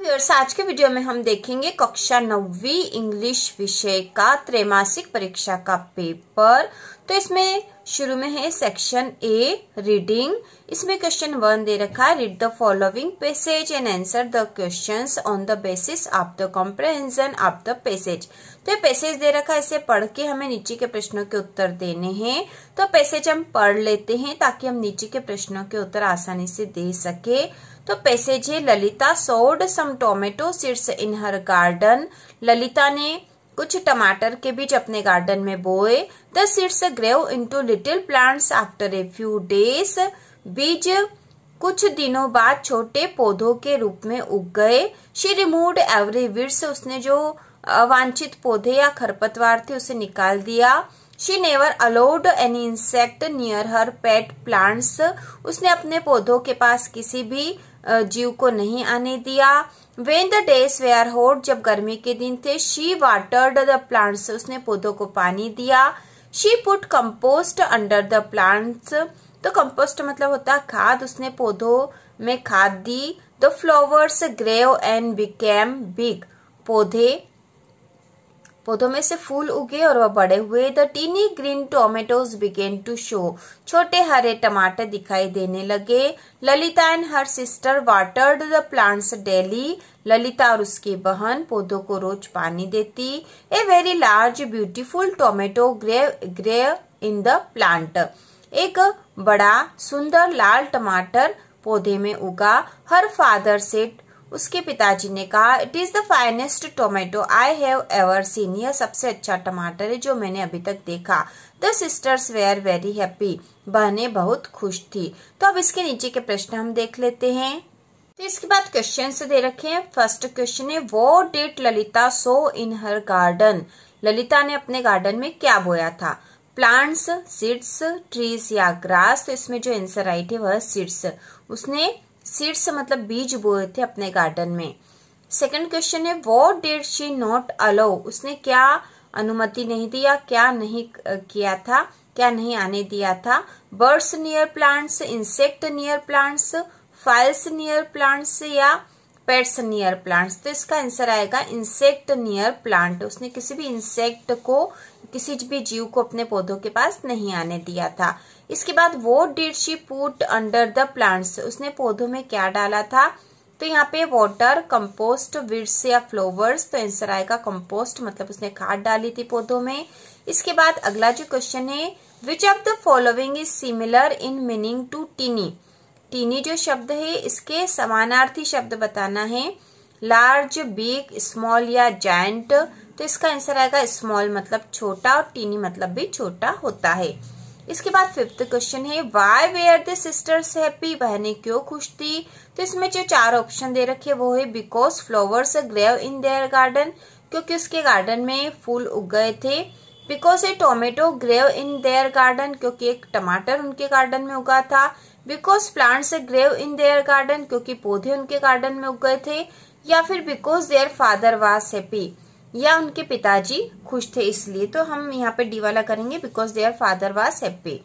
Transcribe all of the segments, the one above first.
आज के वीडियो में हम देखेंगे कक्षा 9वीं इंग्लिश विषय का त्रैमासिक परीक्षा का पेपर। तो इसमें शुरू में है सेक्शन ए रीडिंग। इसमें क्वेश्चन 1 दे रखा है, read the following passage and answer the questions on the basis of the comprehension of the passage. तो ये पैसेज दे रखा है, इसे पढ़ के हमें नीचे के प्रश्नों के उत्तर देने हैं। तो पैसेज हम पढ़ लेते हैं ताकि हम नीचे के प्रश्नों के उत्तर आसानी से दे सके। तो पैसेज है, Lalita sowed some tomato seeds in her garden. Lalita ने कुछ टमाटर के बीज अपने गार्डन में बोए। The seeds grew into little plants after a few days. बीज कुछ दिनों बाद छोटे पौधों के रूप में उग गए। शी रिमूव्ड एवरी वीड्स, उसने जो अवांछित पौधे या खरपतवार थे उसे निकाल दिया। She never allowed any insect near her pet plants, उसने अपने पौधों के पास किसी भी जीव को नहीं आने दिया। When the days were hot, जब गर्मी के दिन थे, she watered the plants, उसने पौधों को पानी दिया। She put compost under the plants, तो compost मतलब होता है खाद, उसने पौधों में खाद दी। The flowers grew and became big, पौधों में से फूल उगे और वह बड़े हुए। The tiny green tomatoes began to show, छोटे हरे टमाटर दिखाई देने लगे। Lalita and her sister watered the plants daily, Lalita और उसकी बहन पौधों को रोज पानी देती। A very large beautiful tomato grew in the plant, एक बड़ा सुंदर लाल टमाटर पौधे में उगा। हर फादर सेड, उसके पिताजी ने कहा, it is the finest tomato I have ever seen, यह सबसे अच्छा टमाटर है जो मैंने अभी तक देखा। The sisters were very happy, बहनें बहुत खुश थी। तो अब इसके नीचे के प्रश्न हम देख लेते हैं। तो इसके बाद क्वेश्चन दे रखे हैं। फर्स्ट क्वेश्चन है, what did Lalita so in her garden, Lalita ने अपने गार्डन में क्या बोया था। प्लांट्स, सीड्स, ट्रीज या ग्रास, तो इसमें जो आंसर राइट है वह सीड्स, उसने सीड्स मतलब बीज बोए थे अपने गार्डन में। सेकंड क्वेश्चन है, what did she not allow, उसने क्या अनुमति नहीं दिया, क्या नहीं किया था, क्या नहीं आने दिया था। Birds near plants, insect near plants, files near plants या पेट्स नियर प्लांट्स, तो इसका आंसर आएगा इंसेक्ट नियर प्लांट, उसने किसी भी इंसेक्ट को, किसी भी जीव को अपने पौधों के पास नहीं आने दिया था। इसके बाद what did she put under the plants, उसने पौधों में क्या डाला था। तो यहाँ पे वाटर, कंपोस्ट, वीड्स या फ्लावर्स, तो आंसर आएगा कंपोस्ट, मतलब उसने खाद डाली थी पौधों में। इसके बाद अगला जो क्वेश्चन है, which of the following is similar in meaning to tiny, tiny जो शब्द है इसके समानार्थी शब्द बताना है। लार्ज, बिग, स्मॉल या जायंट, तो इसका आंसर आएगा स्मॉल मतलब छोटा और टीनी मतलब भी छोटा होता है। इसके बाद फिफ्थ क्वेश्चन है, why were the sisters happy, बहनें क्यों खुश थी। तो इसमें जो 4 ऑप्शन दे रखे वो है, because flowers grew in their garden, क्योंकि उसके गार्डन में फूल उग गए थे। Because a tomato grew in their garden, क्योंकि एक टमाटर उनके गार्डन में उगा था। Because plants grew in their garden, क्योंकि पौधे उनके गार्डन में उग गए थे। या फिर because their father was happy, या उनके पिताजी खुश थे इसलिए। तो हम यहाँ पे डी वाला करेंगे, because their father was happy.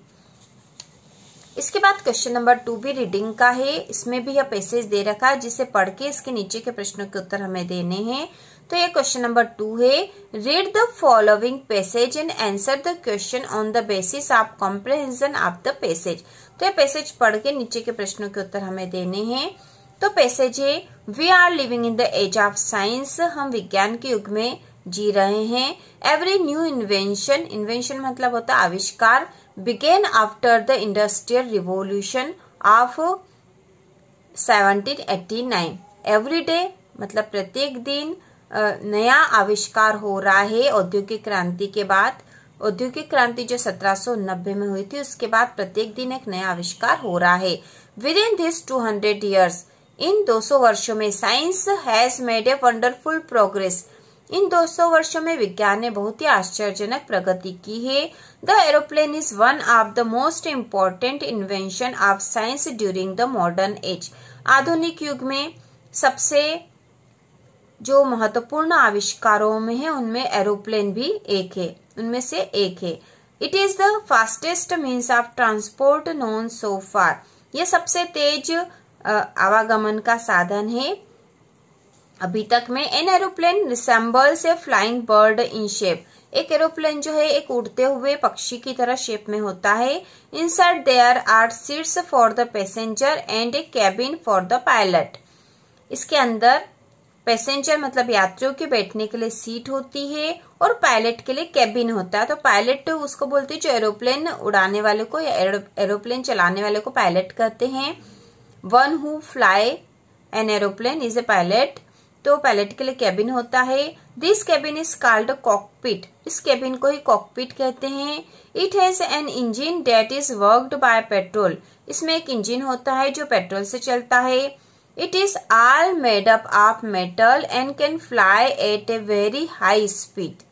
इसके बाद क्वेश्चन नंबर 2 भी रीडिंग का है। इसमें भी यह पैसेज दे रखा है जिसे पढ़ के इसके नीचे के प्रश्नों के उत्तर हमें देने हैं। तो ये क्वेश्चन नंबर 2 है, read the following passage and answer the question on the basis of comprehension of the passage. तो ये पैसेज पढ़ के नीचे के प्रश्नों के उत्तर हमें देने हैं। तो पैसेज है, we are living in the age of science, हम विज्ञान के युग में जी रहे हैं। एवरी न्यू इन्वेंशन, इन्वेंशन मतलब होता है आविष्कार, began after the industrial revolution of 1789। Every day मतलब प्रत्येक दिन नया आविष्कार हो रहा है औद्योगिक क्रांति के बाद। औद्योगिक क्रांति जो 1790 में हुई थी उसके बाद प्रत्येक दिन एक नया आविष्कार हो रहा है। विद इन दिस 200 ईयर्स, इन 200 वर्षों में science has made a wonderful progress, इन 200 वर्षों में विज्ञान ने बहुत ही आश्चर्यजनक प्रगति की है। The aeroplane is one of the most important invention of science during the modern age, आधुनिक युग में सबसे जो महत्वपूर्ण आविष्कारों में है उनमें एरोप्लेन भी एक है, उनमें से एक है। It is the fastest means of transport known so far, यह सबसे तेज आवागमन का साधन है। अभी तक में an aeroplane resembles A flying bird in shape. एक एरोप्लेन जो है एक उड़ते हुए पक्षी की तरह शेप में होता है। Inside there are seats for the passenger and a cabin for the pilot. इसके अंदर पैसेंजर मतलब यात्रियों के बैठने के लिए सीट होती है और पायलट के लिए कैबिन होता है। तो पायलट उसको बोलते हैं जो एरोप्लेन उड़ाने वाले को या एरोप्लेन चलाने वाले को पायलट कहते हैं। One who fly an aeroplane is a pilot. तो पायलट के लिए कैबिन होता है। This cabin is called cockpit. इस कैबिन को ही कॉकपिट कहते हैं। It has an engine that is worked by petrol. इसमें एक इंजन होता है जो पेट्रोल से चलता है। It is all made up of metal and can fly at a very high speed.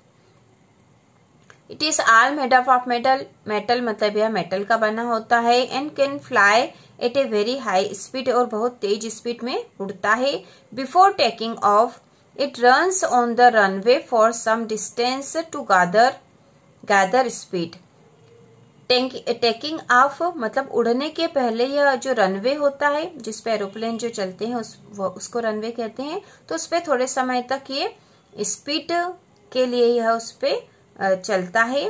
It is all made up of metal. Metal मतलब यह मेटल का बना होता है। And can fly at a very high speed और बहुत तेज speed में उड़ता है। Before taking off it runs on the runway for some distance to gather speed. Taking off मतलब उड़ने के पहले यह जो रनवे होता है जिस पे एरोप्लेन जो चलते हैं उसको रनवे कहते हैं। तो उस पे थोड़े समय तक ये स्पीड के लिए यह उस पे चलता है।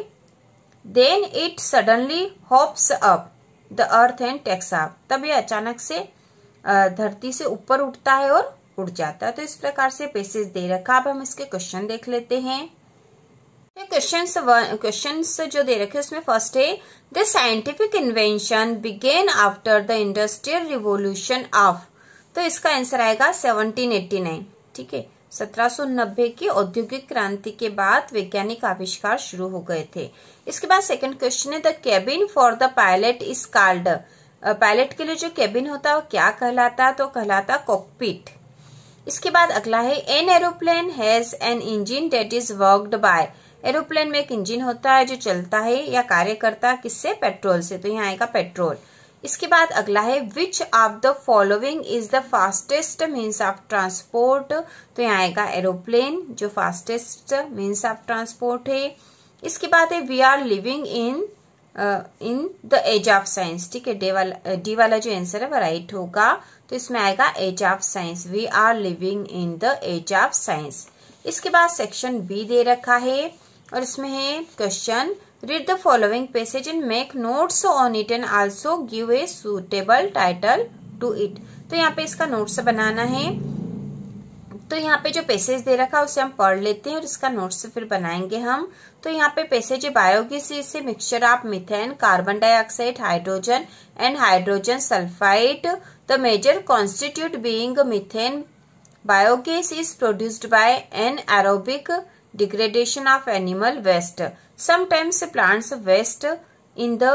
Then it suddenly hops up the earth and takes off. तब ये अचानक से धरती से ऊपर उठता है और उड़ जाता है। तो इस प्रकार से पेसेज दे रखा। अब हम इसके क्वेश्चन देख लेते हैं। क्वेश्चंस जो दे रखे उसमें फर्स्ट है the scientific invention began after the industrial revolution of. तो इसका आंसर आएगा 1789। ठीक है, 1790 की औद्योगिक क्रांति के बाद वैज्ञानिक आविष्कार शुरू हो गए थे। इसके बाद सेकंड क्वेश्चन है the cabin for the pilot is called. Pilot के लिए जो कैबिन होता है वो क्या कहलाता है? तो कहलाता कॉकपिट। इसके बाद अगला है an aeroplane has an engine that is worked by. Aeroplane में एक इंजन होता है जो चलता है या कार्य करता है किससे? पेट्रोल से। तो यहाँ आएगा पेट्रोल। इसके बाद अगला है which of the following is the fastest means of transport. तो यहाँ आएगा एरोप्लेन जो फास्टेस्ट मीन्स ऑफ ट्रांसपोर्ट है। इसके बाद है we are living in the age of science. ठीक है, डी वाला जो आंसर है वो राइट होगा। तो इसमें आएगा age of science. We are living in the age of science. इसके बाद सेक्शन बी दे रखा है और इसमें है question read the following passage and make notes on it and also give a suitable title to it. तो यहाँ पे इसका नोट्स बनाना है। तो यहाँ पे जो पैसेज दे रखा है उसे हम पढ़ लेते हैं और इसका नोट्स फिर बनाएंगे हम। तो यहाँ पे पैसेज बायोगैस से mixture of methane, carbon dioxide, hydrogen and hydrogen sulphide. The major constitute being methane. Biogas is produced by an aerobic degradation of animal waste. Sometimes plants waste in the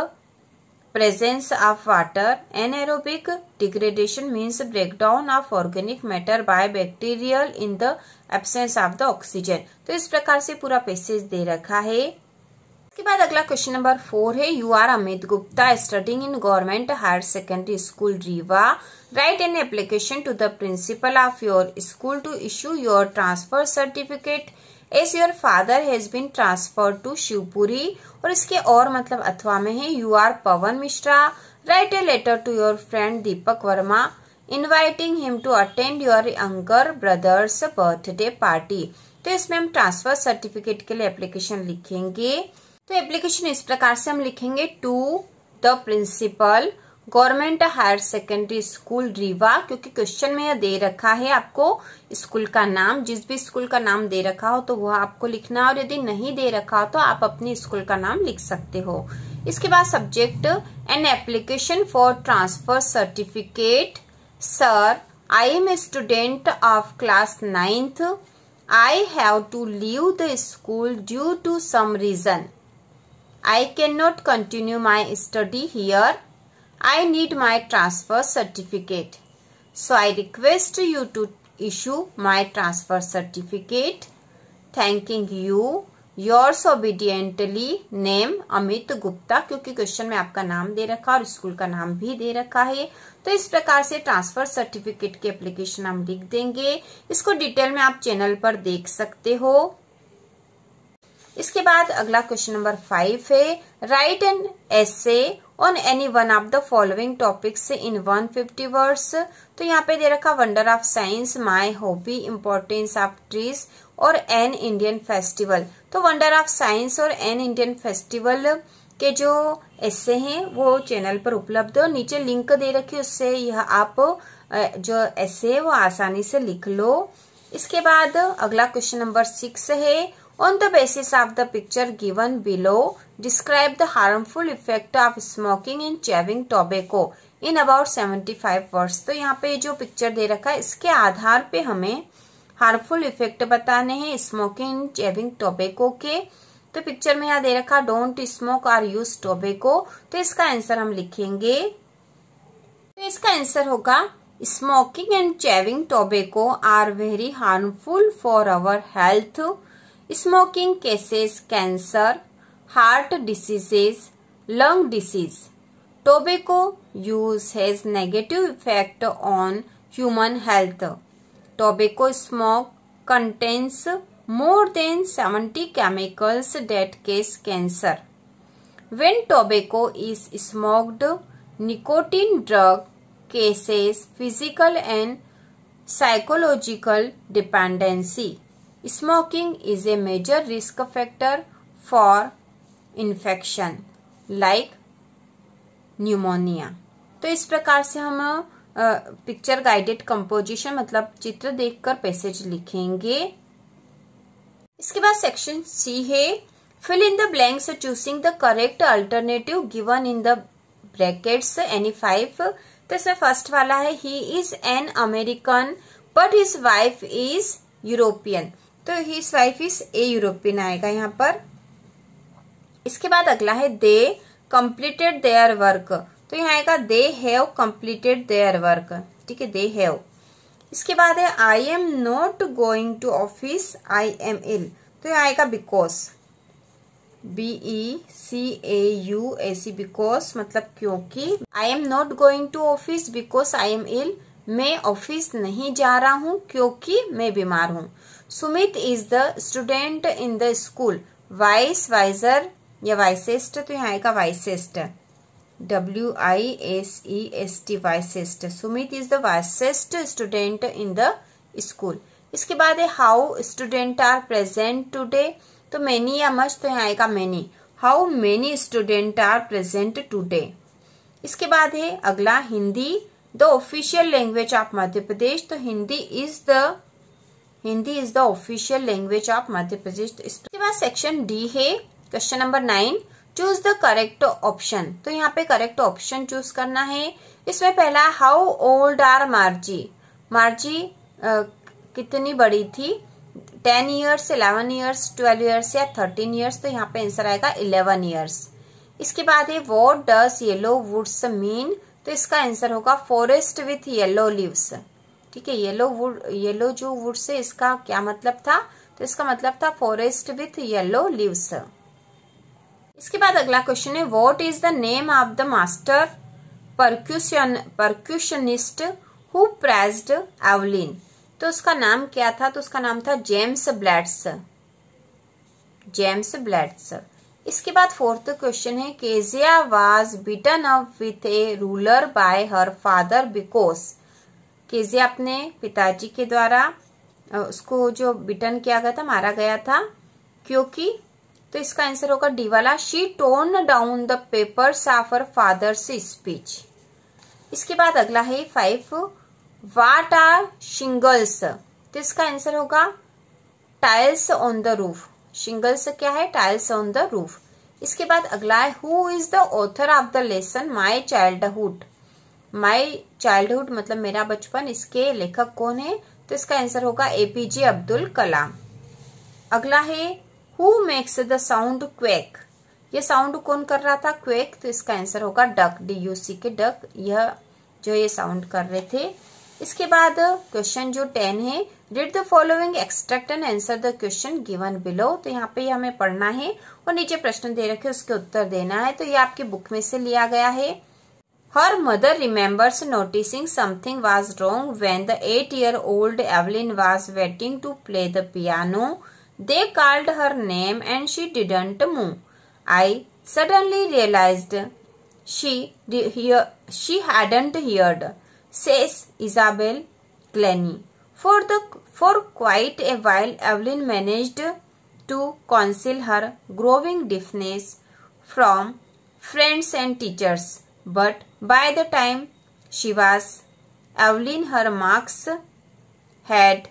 presence of water. Anaerobic degradation means breakdown of organic matter by bacterial in the absence of the oxygen. तो इस प्रकार से पूरा passage दे रखा है। इसके बाद अगला क्वेश्चन नंबर 4 है you are Amit Gupta studying in government higher secondary school Rewa. Write an application to the principal of your school to issue your transfer certificate as your father has been transfer to Shivpuri. और इसके और मतलब अथवा में है you are Pawan Mishra. Write a letter to your friend Deepak Verma inviting him to attend your younger brother's birthday party. तो इसमें हम ट्रांसफर सर्टिफिकेट के लिए एप्लीकेशन लिखेंगे। तो एप्लीकेशन इस प्रकार से हम लिखेंगे to the principal government higher secondary school Rewa, क्योंकि क्वेश्चन में यह दे रखा है आपको स्कूल का नाम। जिस भी स्कूल का नाम दे रखा हो तो वह आपको लिखना है और यदि नहीं दे रखा हो तो आप अपनी स्कूल का नाम लिख सकते हो। इसके बाद subject an application for transfer certificate. Sir I am a student of class 9th। I have to leave the school due to some reason. I can not continue my study here. I need my transfer certificate. So I request you to issue my transfer certificate. Thanking you. Yours obediently name Amit Gupta, क्योंकि question में आपका नाम दे रखा और school का नाम भी दे रखा है। तो इस प्रकार से ट्रांसफर सर्टिफिकेट की एप्लीकेशन हम लिख देंगे। इसको डिटेल में आप चैनल पर देख सकते हो। इसके बाद अगला क्वेश्चन नंबर 5 है, right an essay on any one of the following topics in 150 words. तो यहाँ पे दे रखा wonder of science, my hobby, importance of trees और एन इंडियन फेस्टिवल। तो वंडर ऑफ साइंस और एन इंडियन फेस्टिवल के जो एसे हैं वो चैनल पर उपलब्ध है, नीचे लिंक दे रखी है, उससे यह आप जो एसे है वो आसानी से लिख लो। इसके बाद अगला क्वेश्चन नंबर 6 है, on the basis of the picture given below describe the harmful effect of smoking and chewing tobacco in about 75 words. तो यहाँ पे जो पिक्चर दे रखा है इसके आधार पे हमें हार्मफुल इफेक्ट बताने हैं स्मोकिंग एंड चैविंग टोबैको के। तो पिक्चर में यहाँ दे रखा डोंट स्मोक और यूज टोबैको, तो इसका आंसर हम लिखेंगे। तो इसका आंसर होगा smoking and chewing tobacco are very harmful for our health. Smoking causes cancer, heart diseases, lung disease. Tobacco use has negative effect on human health. Tobacco smoke contains more than 70 chemicals that cause cancer. When tobacco is smoked, nicotine drug causes physical and psychological dependency. Smoking is a major risk factor for infection like pneumonia. तो इस प्रकार से हम picture guided composition मतलब चित्र देखकर passage लिखेंगे। इसके बाद सेक्शन सी है, fill in the blanks choosing the correct alternative given in the brackets any 5। तो इसमें फर्स्ट वाला है, he is an American but his wife is European. तो his wife is a European आएगा यहाँ पर। इसके बाद अगला है, दे कंप्लीटेड देयर वर्क। तो यहाँ आएगा they have completed their work, ठीक है, दे हैव। इसके बाद है, I am not going to office, I am ill. तो यहाँ आएगा बिकॉज, BECAUSE, बिकॉज मतलब क्योंकि। I am not going to office because I am ill, मैं ऑफिस नहीं जा रहा हूँ क्योंकि मैं बीमार हूँ। Sumit is the student in the school, wise wiser या वाइसेस्ट। तो यहाँ आएगा wisest, WISEST, wisest. Sumit is the wisest student in the school. इसके बाद है, how student are present today. तो मेनी या मच, तो यहाँ आएगा many, how many student are present today. इसके बाद है अगला, Hindi the official language of Madhya Pradesh. तो Hindi is the official language of Madhya प्रदेश। इसके बाद सेक्शन डी है, question number 9, choose the correct option. तो यहाँ पे करेक्ट ऑप्शन चूज करना है। इसमें पहला, how old are Margie. Margie कितनी बड़ी थी, 10 ईयर्स, 11 ईयर्स, 12 ईयर्स या 13 ईयर्स। तो यहाँ पे आंसर आएगा 11 ईयर्स। इसके बाद है, what does yellow woods mean. तो इसका आंसर होगा फॉरेस्ट विथ येलो लीव्स, ठीक है। येलो जो वुड्स है इसका क्या मतलब था, तो इसका मतलब था फॉरेस्ट विथ येलो लीव्स। इसके बाद अगला क्वेश्चन है, what is the name of the master percussionist who praised Evelyn. तो उसका नाम क्या था, तो उसका नाम था जेम्स ब्लैट्स। इसके बाद फोर्थ क्वेश्चन है, Kezia was beaten up with A ruler bye her father because. Kezia अपने पिताजी के द्वारा उसको जो बीटन किया गया था, मारा गया था, क्योंकि। तो इसका आंसर होगा डी वाला, she torn down the papers of her father's speech. इसके बाद अगला है 5, व्हाट आर शिंगल्स। तो इसका आंसर होगा tiles on the roof. Shingles क्या है, टाइल्स ऑन द रूफ। इसके बाद अगला है, who is the author of the lesson my childhood. My childhood मतलब मेरा बचपन, इसके लेखक कौन है, तो इसका आंसर होगा APJ अब्दुल कलाम। अगला है, who makes the sound quake. ये साउंड कौन कर रहा था, क्वेक। तो इसका आंसर होगा डक, DUCK, डक, यह जो ये साउंड कर रहे थे। इसके बाद क्वेश्चन जो 10 है, read the following extract and answer the question given below. तो यहाँ पे हमें पढ़ना है और नीचे प्रश्न दे रखे उसके उत्तर देना है। तो ये आपकी बुक में से लिया गया है। Her mother remembers noticing something was wrong when the 8-year-old Evelyn was waiting to play the piano They called her name and she didn't move. I suddenly realized she hadn't heard, says Isabel Glennie. For quite a while, Evelyn managed to conceal her growing deafness from friends and teachers. But by the time she was Evelyn, her marks had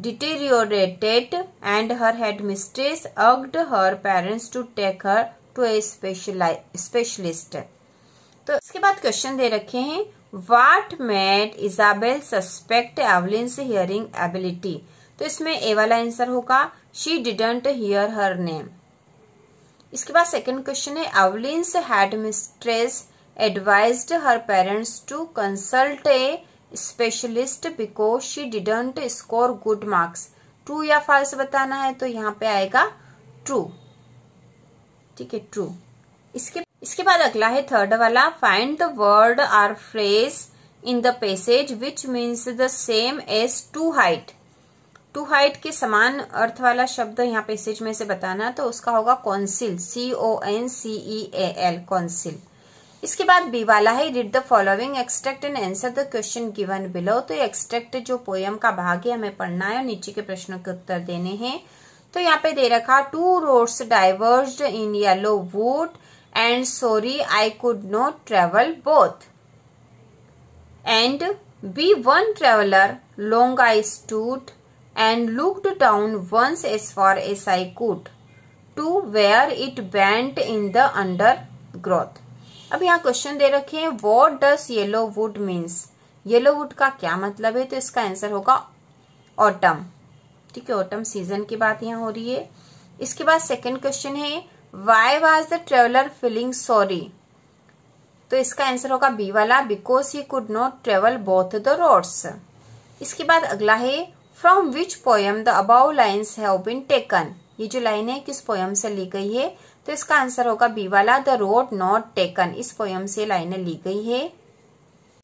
deteriorated and her headmistress urged her parents to take her to a specialist. तो इसके बाद question दे रखे हैं, What made Isabel suspect Evelyn's hearing ability? तो इसमें ए वाला answer होगा She didn't hear her name. इसके बाद सेकंड क्वेश्चन है, Evelyn's headmistress advised her parents to consult a specialist because she didn't score good marks. True या false बताना है तो यहाँ पे आएगा ट्रू. ठीक है, ट्रू. इसके बाद अगला है थर्ड वाला, find the word or phrase in the passage which means the same as to height. To height के समान अर्थ वाला शब्द यहाँ पैसेज में से बताना, तो उसका होगा कॉन्सिल, CONCEAL, कॉन्सिल. इसके बाद बी वाला है, read the following extract and answer the question given below. तो एक्सट्रैक्ट जो पोयम का भाग है हमें पढ़ना है और नीचे के प्रश्नों के उत्तर देने हैं. तो यहाँ पे दे रखा, two roads diverged in yellow wood and sorry I could not travel both. And be one traveller long I stood and looked down once as far as I could to where it bent in the undergrowth. अब यहाँ question दे रखे हैं, what does yellow wood means. Yellow wood का क्या मतलब है, तो इसका आंसर होगा ऑटम. ठीक है, ऑटम सीजन की बात यहाँ हो रही है. इसके बाद सेकंड क्वेश्चन है, why was the traveller feeling sorry. तो इसका आंसर होगा बी वाला, because he could not travel both the roads. इसके बाद अगला है, from which poem the above lines have been taken. ये जो लाइन है किस पोयम से ली गई है, तो इसका आंसर होगा बी वाला, द रोड नॉट टेकन. इस पोयम से लाइनें ली गई है.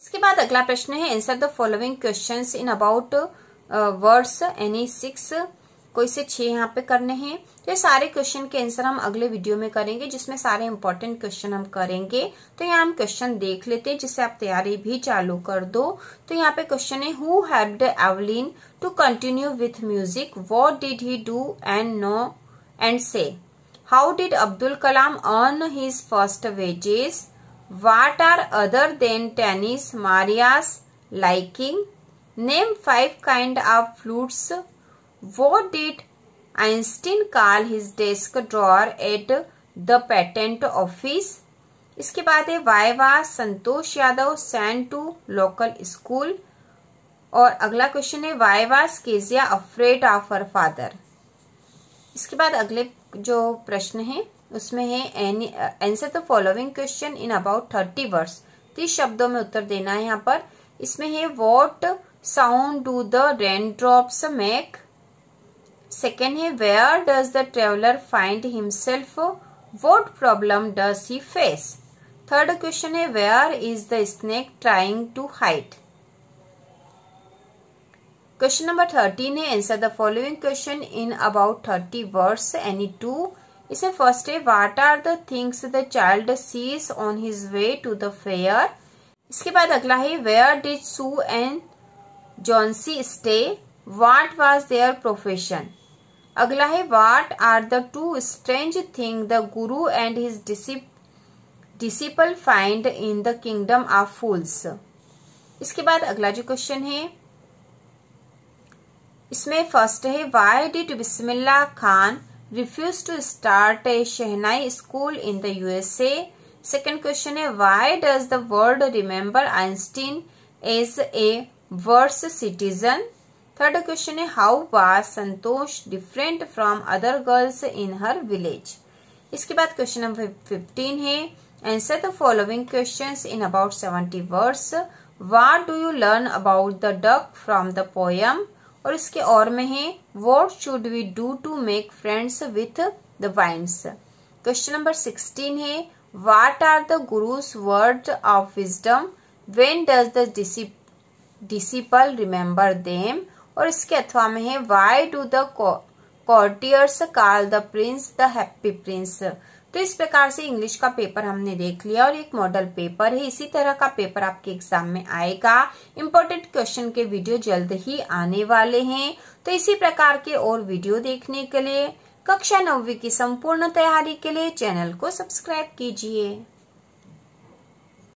इसके बाद अगला प्रश्न है, answer the following questions in about words any 6. कोई से 6 यहाँ पे करने हैं. तो ये सारे क्वेश्चन के आंसर हम अगले वीडियो में करेंगे, जिसमें सारे इंपॉर्टेंट क्वेश्चन हम करेंगे. तो यहाँ हम क्वेश्चन देख लेते हैं, जिससे आप तैयारी भी चालू कर दो. तो यहाँ पे क्वेश्चन है, who helped Evelyn to continue with music, what did he do and know and say. How did Abdul Kalam earn his first wages? What are other than tennis Maria's liking? Name 5 kind of flutes. What did Einstein call his desk drawer at the patent office? इसके बाद है, why was Santosh Yadav sent to local school? और अगला question है, why was Kezia afraid of her father? इसके बाद अगले जो प्रश्न है उसमें है, answer the following question in about 30 words. 30 शब्दों में उत्तर देना है यहाँ पर. इसमें है, what sound do the rain drops make. Second है, where does the traveller find himself, what problem does he face. Third question है, where is the snake trying to hide. Question number 13 है, answer the following question in about 30 words any 2. इसमें first है, what are the things the child sees on his way to the fair. इसके बाद अगला है, where did Sue and Johnsy stay, what was their profession. अगला है, what are the 2 strange thing the guru and his disciple find in the kingdom of fools. इसके बाद अगला जो क्वेश्चन है, इसमें फर्स्ट है, why did Bismillah Khan refuse to start a shehnai school in the USA. Second question है, why does the world remember Einstein as a world citizen. Third question है, how was Santosh different from other girls in her village. इसके बाद question number 15 है, answer the following questions in about 70 words. What do you learn about the duck from the poem. और इसके और में है, what should we do to make friends with the vines. Question number 16 है, what are the gurus words of wisdom, when does the disciple remember them. और इसके अथवा में है, why do the courtiers call the prince the happy prince। तो इस प्रकार से इंग्लिश का पेपर हमने देख लिया और एक मॉडल पेपर है। इसी तरह का पेपर आपके एग्जाम में आएगा। इम्पोर्टेंट क्वेश्चन के वीडियो जल्द ही आने वाले हैं। तो इसी प्रकार के और वीडियो देखने के लिए कक्षा 9वीं की संपूर्ण तैयारी के लिए चैनल को सब्सक्राइब कीजिए।